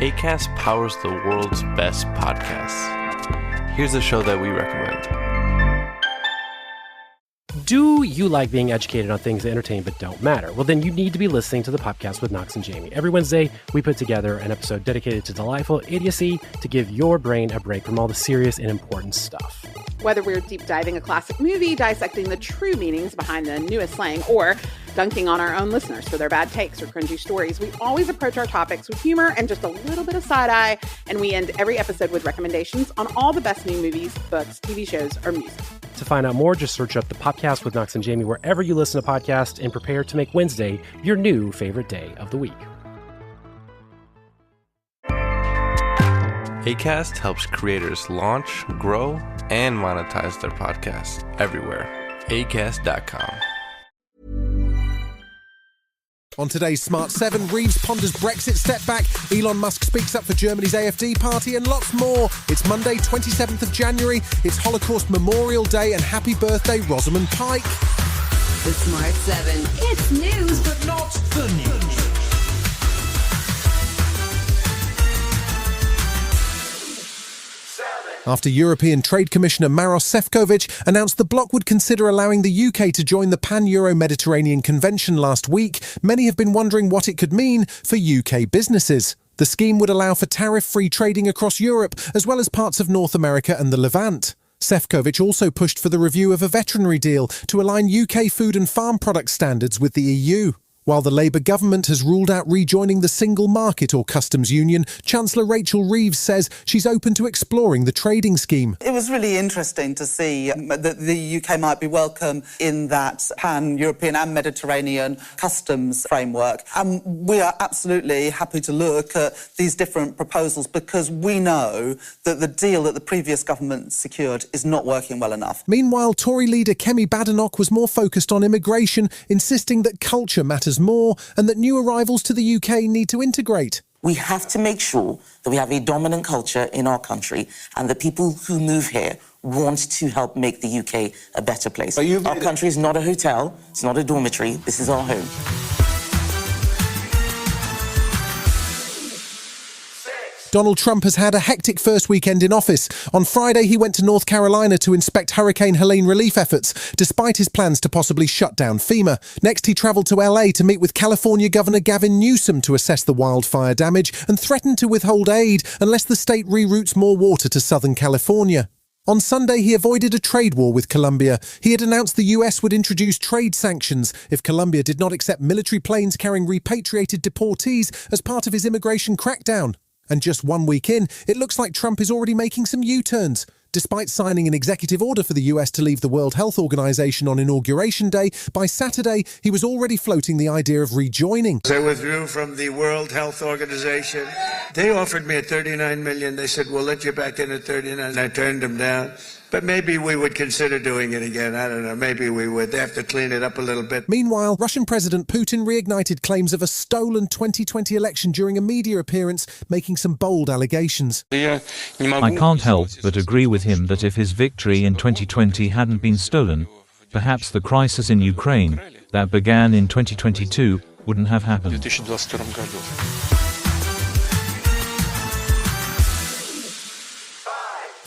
Acast powers the world's best podcasts. Here's a show that we recommend. Do you like being educated on things that entertain but don't matter? Well, then you need to be listening to the podcast with Knox and Jamie. Every Wednesday, we put together an episode dedicated to delightful idiocy to give your brain a break from all the serious and important stuff. Whether we're deep diving a classic movie, dissecting the true meanings behind the newest slang, or dunking on our own listeners for their bad takes or cringy stories, we always approach our topics with humor and just a little bit of side-eye, and we end every episode with recommendations on all the best new movies, books, TV shows, or music. To find out more, just search up the podcast with Knox and Jamie wherever you listen to podcasts and prepare to make Wednesday your new favorite day of the week. Acast helps creators launch, grow, and monetize their podcasts everywhere. Acast.com. On today's Smart 7, Reeves ponders Brexit step back, Elon Musk speaks up for Germany's AfD party, and lots more. It's Monday, 27th of January. It's Holocaust Memorial Day, and happy birthday, Rosamund Pike. The Smart 7. It's news, but not the news. After European Trade Commissioner Maros Sefcovic announced the bloc would consider allowing the UK to join the Pan-Euro-Mediterranean Convention last week, many have been wondering what it could mean for UK businesses. The scheme would allow for tariff-free trading across Europe, as well as parts of North America and the Levant. Sefcovic also pushed for the review of a veterinary deal to align UK food and farm product standards with the EU. While the Labour government has ruled out rejoining the single market or customs union, Chancellor Rachel Reeves says she's open to exploring the trading scheme. It was really interesting to see that the UK might be welcome in that pan-European and Mediterranean customs framework. And we are absolutely happy to look at these different proposals because we know that the deal that the previous government secured is not working well enough. Meanwhile, Tory leader Kemi Badenoch was more focused on immigration, insisting that culture matters more and that new arrivals to the UK need to integrate. We have to make sure that we have a dominant culture in our country and that people who move here want to help make the UK a better place. Our country is not a hotel, it's not a dormitory, this is our home. Donald Trump has had a hectic first weekend in office. On Friday, he went to North Carolina to inspect Hurricane Helene relief efforts, despite his plans to possibly shut down FEMA. Next, he travelled to LA to meet with California Governor Gavin Newsom to assess the wildfire damage and threatened to withhold aid unless the state reroutes more water to Southern California. On Sunday, he avoided a trade war with Colombia. He had announced the US would introduce trade sanctions if Colombia did not accept military planes carrying repatriated deportees as part of his immigration crackdown. And just 1 week in, it looks like Trump is already making some U-turns. Despite signing an executive order for the US to leave the World Health Organization on Inauguration Day, by Saturday, he was already floating the idea of rejoining. I withdrew from the World Health Organization. They offered me at $39 million. They said, we'll let you back in at 39. I turned them down. But maybe we would consider doing it again. I don't know. Maybe we would. They have to clean it up a little bit. Meanwhile, Russian President Putin reignited claims of a stolen 2020 election during a media appearance, making some bold allegations. I can't help but agree with him that if his victory in 2020 hadn't been stolen, perhaps the crisis in Ukraine that began in 2022 wouldn't have happened.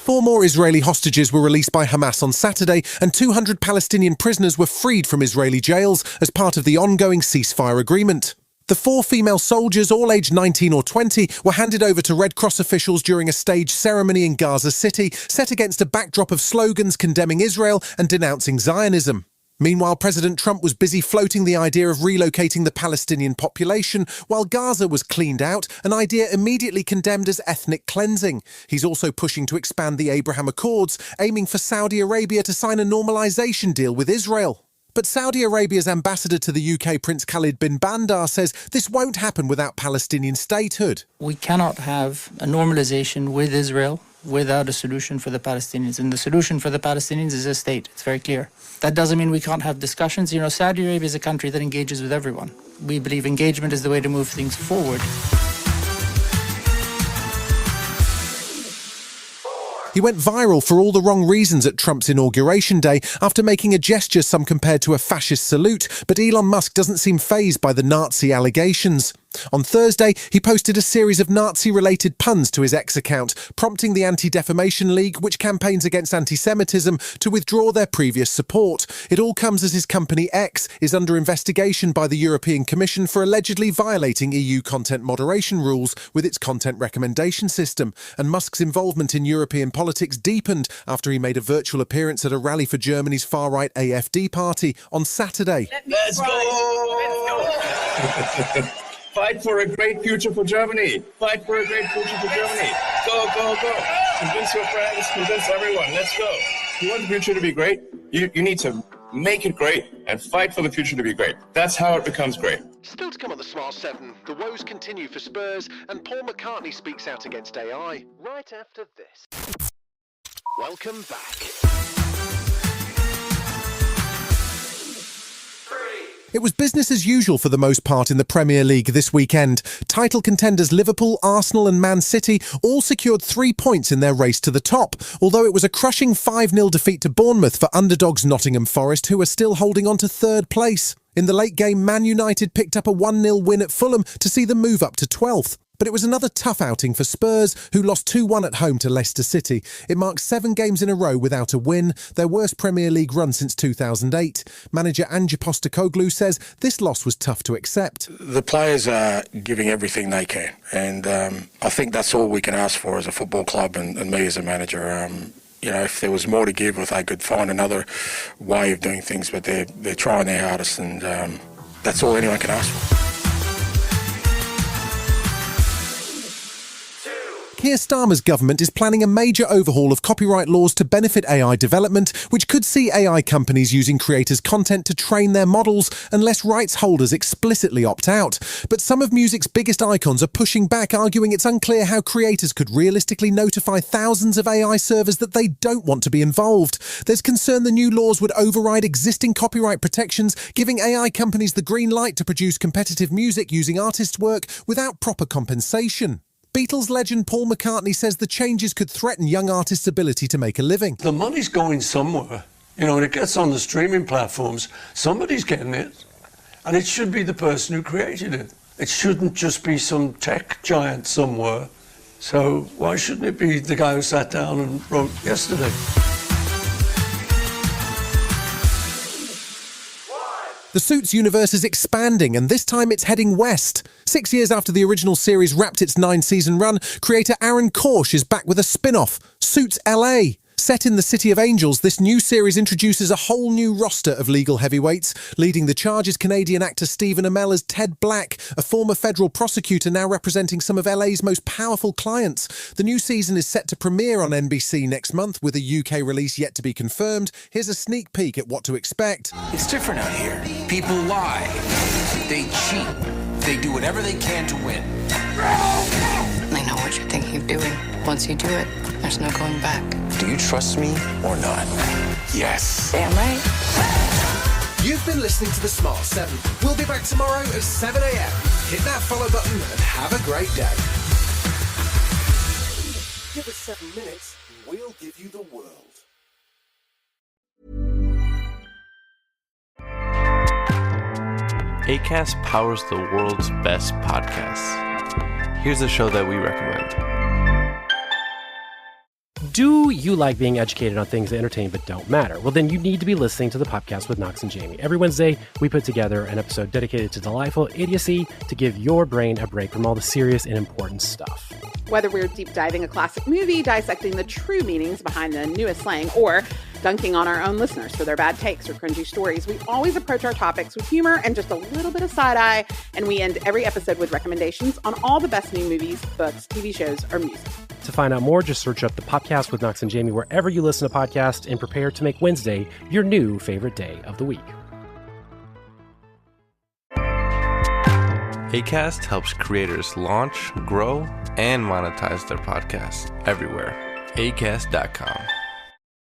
4 more Israeli hostages were released by Hamas on Saturday, and 200 Palestinian prisoners were freed from Israeli jails as part of the ongoing ceasefire agreement. The 4 female soldiers, all aged 19 or 20, were handed over to Red Cross officials during a staged ceremony in Gaza City, set against a backdrop of slogans condemning Israel and denouncing Zionism. Meanwhile, President Trump was busy floating the idea of relocating the Palestinian population, while Gaza was cleaned out, an idea immediately condemned as ethnic cleansing. He's also pushing to expand the Abraham Accords, aiming for Saudi Arabia to sign a normalization deal with Israel. But Saudi Arabia's ambassador to the UK, Prince Khalid bin Bandar, says this won't happen without Palestinian statehood. We cannot have a normalization with Israel without a solution for the Palestinians. And the solution for the Palestinians is a state. It's very clear. That doesn't mean we can't have discussions. You know, Saudi Arabia is a country that engages with everyone. We believe engagement is the way to move things forward. He went viral for all the wrong reasons at Trump's inauguration day after making a gesture some compared to a fascist salute, but Elon Musk doesn't seem fazed by the Nazi allegations. On Thursday, he posted a series of Nazi-related puns to his X account, prompting the Anti-Defamation League, which campaigns against anti-Semitism, to withdraw their previous support. It all comes as his company X is under investigation by the European Commission for allegedly violating EU content moderation rules with its content recommendation system. And Musk's involvement in European politics deepened after he made a virtual appearance at a rally for Germany's far-right AfD party on Saturday. Let's go! Fight for a great future for Germany. Fight for a great future for Germany. Go, go, go. Convince your friends, convince everyone. Let's go. You want the future to be great? You need to make it great and fight for the future to be great. That's how it becomes great. Still to come on the Smart 7, the woes continue for Spurs and Paul McCartney speaks out against AI. Right after this. Welcome back. It was business as usual for the most part in the Premier League this weekend. Title contenders Liverpool, Arsenal and Man City all secured 3 points in their race to the top, although it was a crushing 5-0 defeat to Bournemouth for underdogs Nottingham Forest, who are still holding on to third place. In the late game, Man United picked up a 1-0 win at Fulham to see them move up to 12th. But it was another tough outing for Spurs, who lost 2-1 at home to Leicester City. It marks 7 games in a row without a win, their worst Premier League run since 2008. Manager Ange Postecoglou says this loss was tough to accept. The players are giving everything they can, and I think that's all we can ask for as a football club and me as a manager. You know, if there was more to give, if they could find another way of doing things, but they're trying their hardest, and that's all anyone can ask for. Keir Starmer's government is planning a major overhaul of copyright laws to benefit AI development, which could see AI companies using creators' content to train their models unless rights holders explicitly opt out. But some of music's biggest icons are pushing back, arguing it's unclear how creators could realistically notify thousands of AI servers that they don't want to be involved. There's concern the new laws would override existing copyright protections, giving AI companies the green light to produce competitive music using artists' work without proper compensation. Beatles legend Paul McCartney says the changes could threaten young artists' ability to make a living. The money's going somewhere. You know, when it gets on the streaming platforms, somebody's getting it. And it should be the person who created it. It shouldn't just be some tech giant somewhere. So why shouldn't it be the guy who sat down and wrote yesterday? The Suits universe is expanding, and this time it's heading west. 6 years after the original series wrapped its 9-season run, creator Aaron Korsh is back with a spin-off, Suits LA. Set in the City of Angels, this new series introduces a whole new roster of legal heavyweights. Leading the charge is Canadian actor Stephen Amell as Ted Black, a former federal prosecutor now representing some of LA's most powerful clients. The new season is set to premiere on NBC next month, with a UK release yet to be confirmed. Here's a sneak peek at what to expect. It's different out here. People lie. They cheat. They do whatever they can to win. I know what you're thinking of doing. Once you do it, there's no going back. Do you trust me or not? Yes. Damn right. You've been listening to The Smart 7. We'll be back tomorrow at 7 a.m. Hit that follow button and have a great day. Give us 7 minutes and we'll give you the world. Acast powers the world's best podcasts. Here's a show that we recommend. Do you like being educated on things that entertain but don't matter? Well, then you need to be listening to the podcast with Knox and Jamie. Every Wednesday, we put together an episode dedicated to delightful idiocy to give your brain a break from all the serious and important stuff. Whether we're deep diving a classic movie, dissecting the true meanings behind the newest slang, or dunking on our own listeners for their bad takes or cringy stories, we always approach our topics with humor and just a little bit of side-eye, and we end every episode with recommendations on all the best new movies, books, TV shows, or music. To find out more, just search up the podcast with Knox and Jamie wherever you listen to podcasts and prepare to make Wednesday your new favorite day of the week. Acast helps creators launch, grow, and monetize their podcasts everywhere. Acast.com.